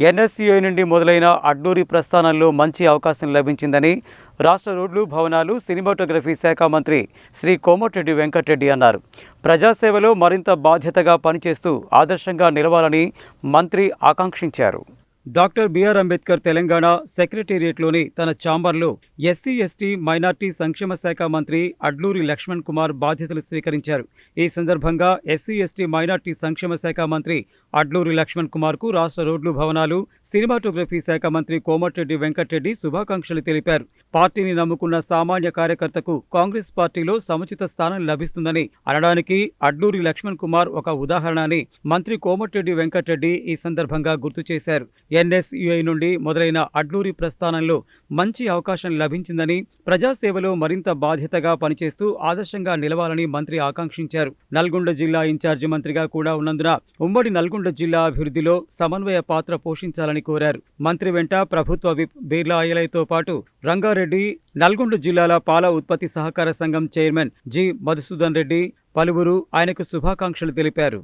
NSUI నుండి మొదలైన అడ్లూరి ప్రస్థానంలో మంచి అవకాశం లభించిందని రాష్ట్ర రోడ్లు, భవనాలు, సినిమాటోగ్రఫీ శాఖ మంత్రి శ్రీ కోమటిరెడ్డి వెంకటరెడ్డి అన్నారు. ప్రజాసేవలో మరింత బాధ్యతగా పనిచేస్తూ ఆదర్శంగా నిలవాలని మంత్రి ఆకాంక్షించారు. డాక్టర్ బిఆర్ అంబేద్కర్ తెలంగాణ సెక్రటేరియట్లోని తన ఛాంబర్లో ఎస్సీ, ఎస్టీ, మైనార్టీ సంక్షేమ శాఖ మంత్రి అడ్లూరి లక్ష్మణ్ కుమార్ బాధ్యతలు స్వీకరించారు. ఈ సందర్భంగా ఎస్సీ, ఎస్టీ, మైనార్టీ సంక్షేమ శాఖ మంత్రి అడ్లూరి లక్ష్మణ్ కుమార్కు రాష్ట్ర రోడ్లు, భవనాలు, సినిమాటోగ్రఫీ శాఖ మంత్రి కోమటిరెడ్డి వెంకటరెడ్డి శుభాకాంక్షలు తెలిపారు. పార్టీని నమ్ముకున్న సామాన్య కార్యకర్తకు కాంగ్రెస్ పార్టీలో సముచిత స్థానం లభిస్తుందని అనడానికి అడ్లూరి లక్ష్మణ్ కుమార్ ఒక ఉదాహరణ అని మంత్రి కోమటిరెడ్డి వెంకటరెడ్డి ఈ సందర్భంగా గుర్తు చేశారు. ఎన్ఎస్యుఐ నుండి మొదలైన అడ్లూరి ప్రస్థానంలో మంచి అవకాశం లభించిందని, ప్రజాసేవలో మరింత బాధ్యతగా పనిచేస్తూ ఆదర్శంగా నిలవాలని మంత్రి ఆకాంక్షించారు. నల్గొండ జిల్లా ఇన్ఛార్జి మంత్రిగా కూడా ఉన్నందున ఉమ్మడి నల్గొండ జిల్లా అభివృద్ధిలో సమన్వయ పాత్ర పోషించాలని కోరారు. మంత్రి వెంట ప్రభుత్వ విప్ బీర్లా అయ్యలయ్యతో పాటు రంగారెడ్డి, నల్గొండ జిల్లాల పాల ఉత్పత్తి సహకార సంఘం చైర్మన్ జి మధుసూదన్ రెడ్డి పలువురు ఆయనకు శుభాకాంక్షలు తెలిపారు.